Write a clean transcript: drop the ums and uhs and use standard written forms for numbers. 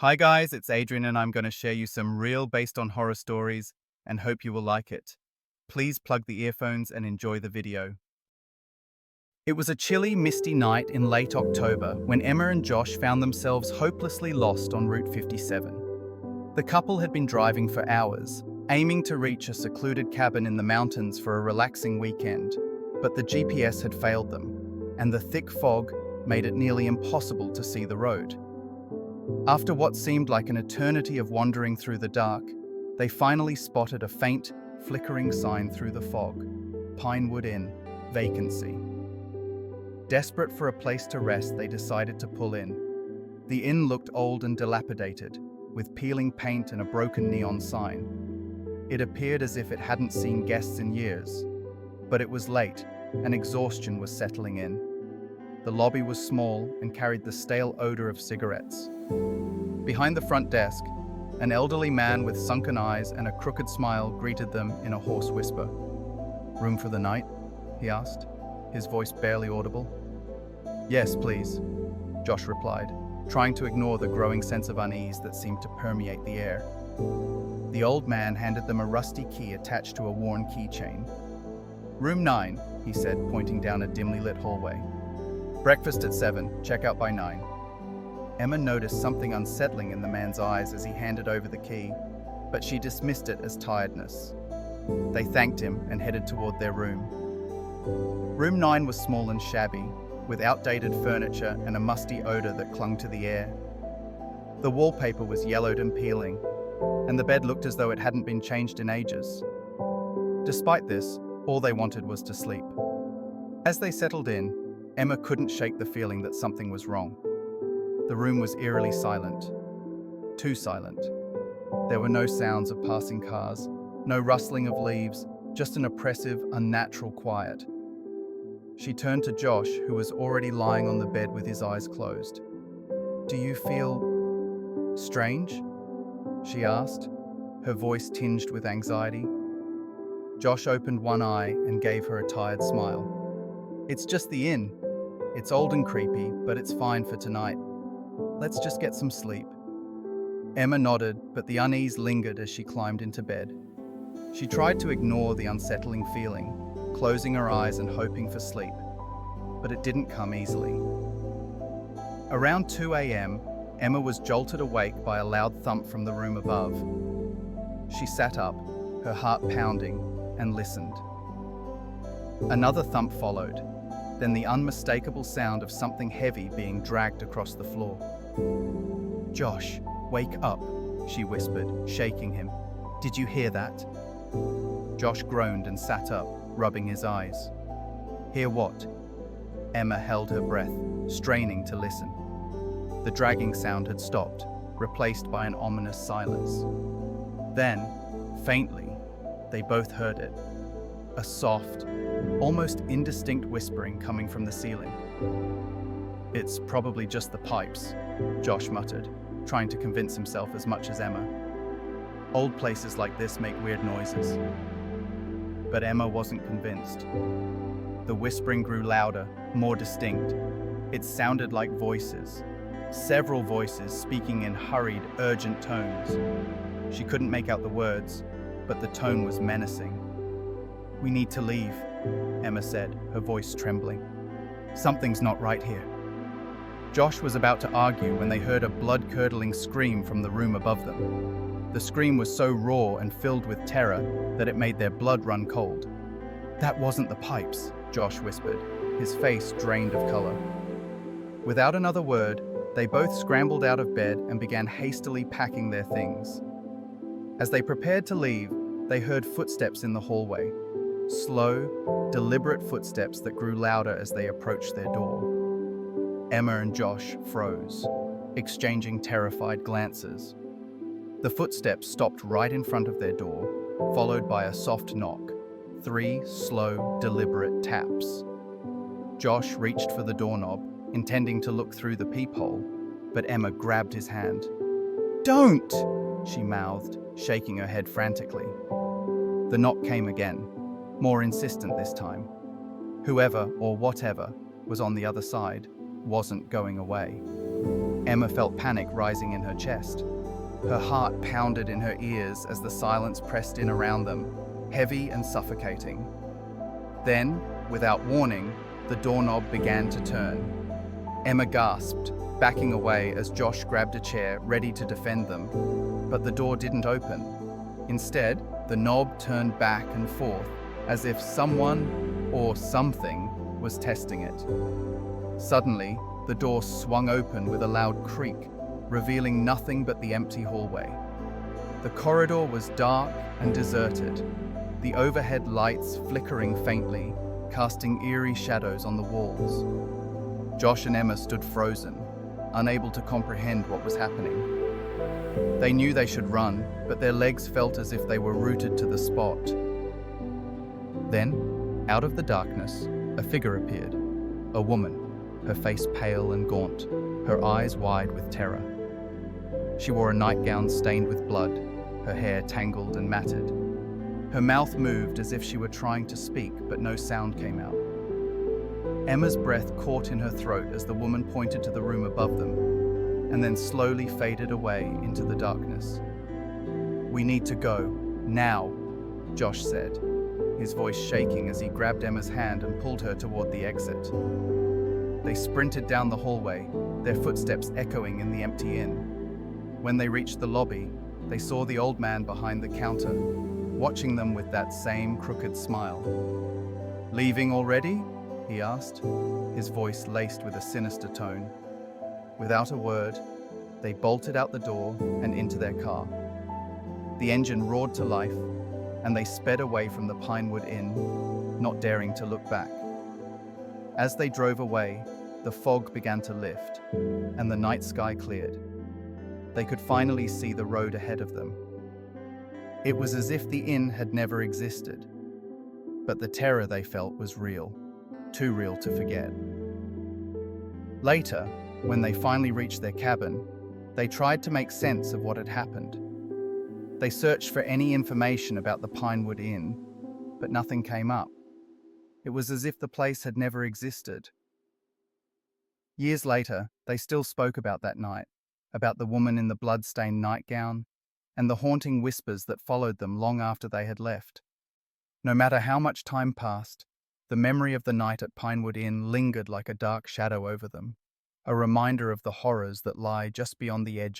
Hi guys, it's Adrian and I'm going to share you some real based on horror stories and hope you will like it. Please plug the earphones and enjoy the video. It was a chilly, misty night in late October when Emma and Josh found themselves hopelessly lost on Route 57. The couple had been driving for hours, aiming to reach a secluded cabin in the mountains for a relaxing weekend, but the GPS had failed them, and the thick fog made it nearly impossible to see the road. After what seemed like an eternity of wandering through the dark, they finally spotted a faint, flickering sign through the fog. Pinewood Inn, vacancy. Desperate for a place to rest, they decided to pull in. The inn looked old and dilapidated, with peeling paint and a broken neon sign. It appeared as if it hadn't seen guests in years. But it was late, and exhaustion was settling in. The lobby was small and carried the stale odor of cigarettes. Behind the front desk, an elderly man with sunken eyes and a crooked smile greeted them in a hoarse whisper. "Room for the night?" he asked, his voice barely audible. "Yes, please," Josh replied, trying to ignore the growing sense of unease that seemed to permeate the air. The old man handed them a rusty key attached to a worn keychain. "Room 9, he said, pointing down a dimly lit hallway. "Breakfast at 7, check out by 9. Emma noticed something unsettling in the man's eyes as he handed over the key, but she dismissed it as tiredness. They thanked him and headed toward their room. Room 9 was small and shabby, with outdated furniture and a musty odor that clung to the air. The wallpaper was yellowed and peeling, and the bed looked as though it hadn't been changed in ages. Despite this, all they wanted was to sleep. As they settled in, Emma couldn't shake the feeling that something was wrong. The room was eerily silent. Too silent. There were no sounds of passing cars, no rustling of leaves, just an oppressive, unnatural quiet. She turned to Josh, who was already lying on the bed with his eyes closed. "Do you feel strange?" she asked, her voice tinged with anxiety. Josh opened one eye and gave her a tired smile. "It's just the inn. It's old and creepy, but it's fine for tonight. Let's just get some sleep." Emma nodded, but the unease lingered as she climbed into bed. She tried to ignore the unsettling feeling, closing her eyes and hoping for sleep, but it didn't come easily. Around 2 a.m., Emma was jolted awake by a loud thump from the room above. She sat up, her heart pounding, and listened. Another thump followed, then the unmistakable sound of something heavy being dragged across the floor. "Josh, wake up," she whispered, shaking him. "Did you hear that?" Josh groaned and sat up, rubbing his eyes. "Hear what?" Emma held her breath, straining to listen. The dragging sound had stopped, replaced by an ominous silence. Then, faintly, they both heard it. A soft, almost indistinct whispering coming from the ceiling. "It's probably just the pipes," Josh muttered, trying to convince himself as much as Emma. "Old places like this make weird noises." But Emma wasn't convinced. The whispering grew louder, more distinct. It sounded like voices. Several voices speaking in hurried, urgent tones. She couldn't make out the words, but the tone was menacing. "We need to leave," Emma said, her voice trembling. "Something's not right here." Josh was about to argue when they heard a blood-curdling scream from the room above them. The scream was so raw and filled with terror that it made their blood run cold. "That wasn't the pipes," Josh whispered, his face drained of color. Without another word, they both scrambled out of bed and began hastily packing their things. As they prepared to leave, they heard footsteps in the hallway. Slow, deliberate footsteps that grew louder as they approached their door. Emma and Josh froze, exchanging terrified glances. The footsteps stopped right in front of their door, followed by a soft knock, 3 slow, deliberate taps. Josh reached for the doorknob, intending to look through the peephole, but Emma grabbed his hand. "Don't!" she mouthed, shaking her head frantically. The knock came again, more insistent this time. Whoever or whatever was on the other side wasn't going away. Emma felt panic rising in her chest. Her heart pounded in her ears as the silence pressed in around them, heavy and suffocating. Then, without warning, the doorknob began to turn. Emma gasped, backing away as Josh grabbed a chair, ready to defend them. But the door didn't open. Instead, the knob turned back and forth, as if someone or something was testing it. Suddenly, the door swung open with a loud creak, revealing nothing but the empty hallway. The corridor was dark and deserted, the overhead lights flickering faintly, casting eerie shadows on the walls. Josh and Emma stood frozen, unable to comprehend what was happening. They knew they should run, but their legs felt as if they were rooted to the spot. Then, out of the darkness, a figure appeared. A woman, her face pale and gaunt, her eyes wide with terror. She wore a nightgown stained with blood, her hair tangled and matted. Her mouth moved as if she were trying to speak, but no sound came out. Emma's breath caught in her throat as the woman pointed to the room above them, and then slowly faded away into the darkness. "We need to go, now," Josh said, his voice shaking as he grabbed Emma's hand and pulled her toward the exit. They sprinted down the hallway, their footsteps echoing in the empty inn. When they reached the lobby, they saw the old man behind the counter, watching them with that same crooked smile. "Leaving already?" he asked, his voice laced with a sinister tone. Without a word, they bolted out the door and into their car. The engine roared to life, and they sped away from the Pinewood Inn, not daring to look back. As they drove away, the fog began to lift, and the night sky cleared. They could finally see the road ahead of them. It was as if the inn had never existed, but the terror they felt was real, too real to forget. Later, when they finally reached their cabin, they tried to make sense of what had happened. They searched for any information about the Pinewood Inn, but nothing came up. It was as if the place had never existed. Years later, they still spoke about that night, about the woman in the blood-stained nightgown, and the haunting whispers that followed them long after they had left. No matter how much time passed, the memory of the night at Pinewood Inn lingered like a dark shadow over them, a reminder of the horrors that lie just beyond the edge